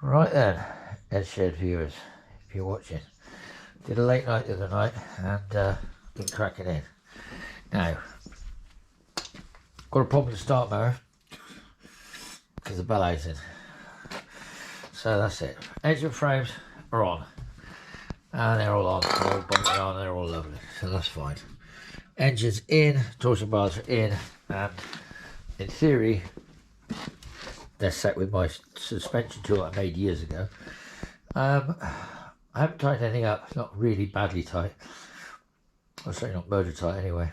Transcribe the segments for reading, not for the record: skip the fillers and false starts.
Right then, Ed Shed viewers, if you're watching, did a late night the other night and been cracking in. Now, got a problem with the start mower because the bellows in. So that's it. Engine frames are on, and they're all on. They're all bumping on. They're all lovely, so that's fine. Engines in, torsion bars are in, and in theory, they're set with my suspension tool I made years ago. I haven't tightened anything up, not really badly tight. I'll say not murder tight anyway,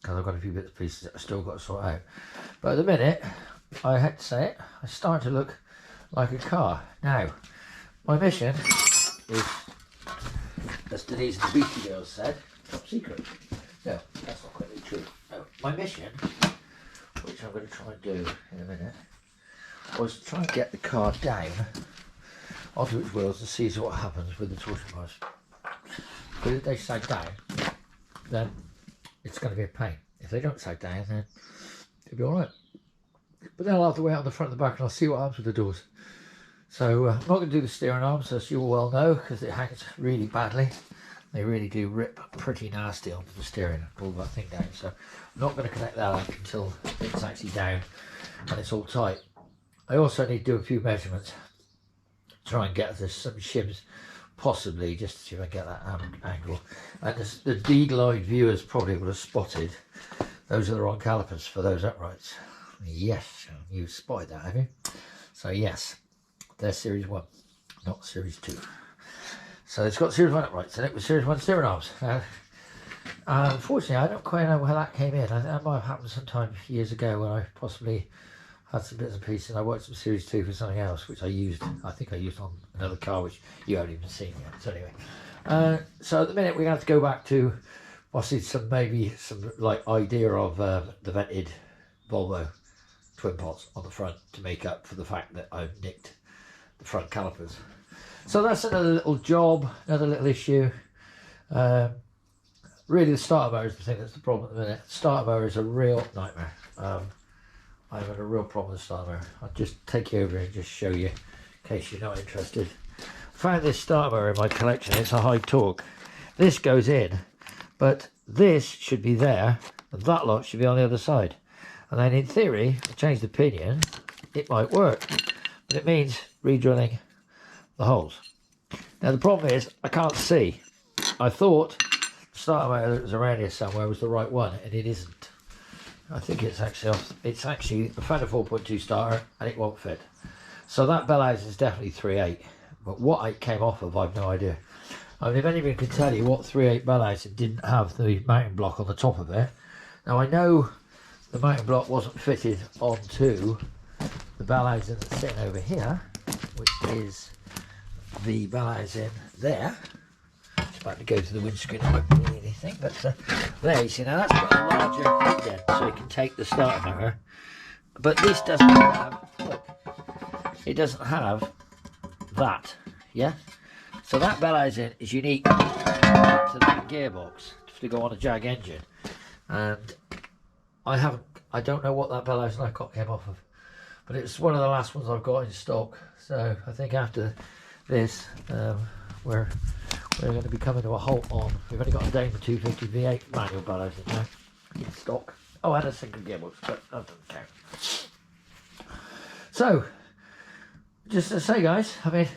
because I've got a few bits and pieces that I've still got to sort out. But at the minute, I had to say it, I start to look like a car. Now, my mission is, as Denise and the Beastie Girls said, top secret. No, that's not quite true. No, my mission, which I'm going to try and do in a minute, was to try and get the car down onto its wheels and see what happens with the torsion bars. But if they sag down, then it's going to be a pain. If they don't sag down, then it'll be alright. But then I'll have to wait on the front and the back and I'll see what happens with the doors. So I'm not going to do the steering arms, as you all well know, because it hangs really badly. They really do rip pretty nasty onto the steering and pull that thing down. So I'm not going to connect that up until it's actually down and it's all tight. I also need to do a few measurements, try and get some shims, possibly, just to see if I get that angle. And the eagle-eyed viewers probably would have spotted those are the wrong calipers for those uprights. Yes, you spotted that, have you? So yes, they're Series 1, not Series 2. So it's got Series 1 uprights and it was Series 1 steering arms. Unfortunately, I don't quite know where that came in. That might have happened sometime years ago when I possibly had some bits and pieces. I worked some Series 2 for something else, which I think I used on another car, which you haven't even seen yet. So anyway, so at the minute we're going to have to go back to possibly some like idea of the vented Volvo twin pots on the front to make up for the fact that I've nicked the front calipers. So that's another little job, another little issue. Really the starter motor is the thing that's the problem at the minute. Starter motor is a real nightmare. I've had a real problem with the starter motor. I'll just take you over and just show you, in case you're not interested. I found this starter motor in my collection. It's a high torque. This goes in, but this should be there, and that lot should be on the other side. And then in theory, I changed the pinion, it might work, but it means re-drilling the holes. Now the problem is, I can't see. I thought the starter motor that was around here somewhere was the right one, and it isn't. I think it's actually a Fender 4.2 starter, and it won't fit. So that bellows is definitely 3.8, but what it came off of, I've no idea. I mean, if anybody can tell you what 3.8 bellows it didn't have the mounting block on the top of it. Now I know the mounting block wasn't fitted onto the bellows that's sitting over here, which is the bellows in there. It's about to go to the windscreen, I won't need anything, but there you see, now that's got a larger indent so you can take the starter motor, but this doesn't have, look, it doesn't have that, yeah? So that bellows in is unique to that gearbox to go on a Jag engine, and I don't know what that bellows I got came off of, but it's one of the last ones I've got in stock. So I think after this, we're going to be coming to a halt on. We've only got a Daimler 250 V8 manual bellows in there in stock. Oh, and a single gearbox, but that doesn't count. So, just to say, guys, I mean,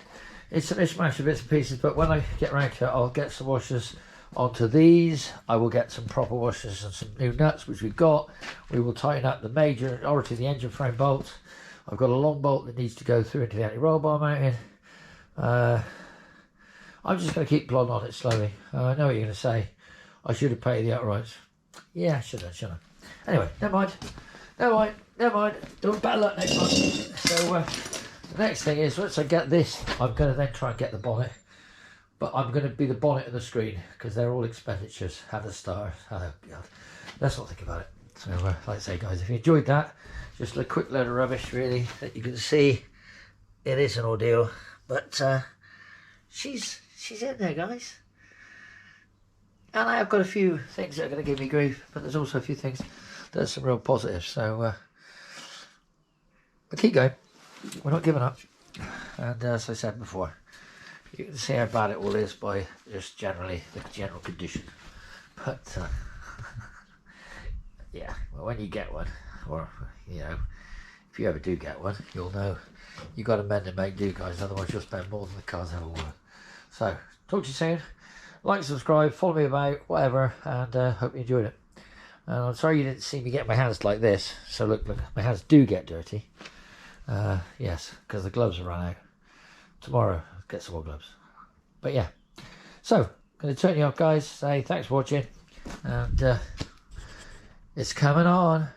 it's a mishmash of bits and pieces, but when I get around to it, I'll get some washers onto these. I will get some proper washers and some new nuts, which we've got. We will tighten up the majority of the engine frame bolts. I've got a long bolt that needs to go through into the anti-roll bar mounting. I'm just going to keep plodding on it slowly. I know what you're going to say. I should have painted the uprights. Yeah, I should have, shouldn't I? Anyway, never mind. Bad luck next month. So the next thing is, once I get this, I'm going to then try and get the bonnet. But I'm going to be the bonnet and the screen, because they're all expenditures. Have the stars. Oh, God. Let's not think about it. So, like I say, guys, if you enjoyed that, just a quick load of rubbish, really, that you can see. It is an ordeal. But she's in there, guys. And I have got a few things that are going to give me grief, but there's also a few things that are some real positives. So, but keep going. We're not giving up. and as I said before, you can see how bad it all is by just generally the general condition. But yeah, well, when you get one, or you know, if you ever do get one, you'll know you got to mend and make do, guys. Otherwise, you'll spend more than the car's ever worth. So, talk to you soon. Like, subscribe, follow me about, whatever, and hope you enjoyed it. And I'm sorry you didn't see me get my hands like this. So look, my hands do get dirty. Yes, because the gloves are run out. Tomorrow, I'll get some more gloves. But yeah, so I'm going to turn you off, guys. Say thanks for watching, and it's coming on.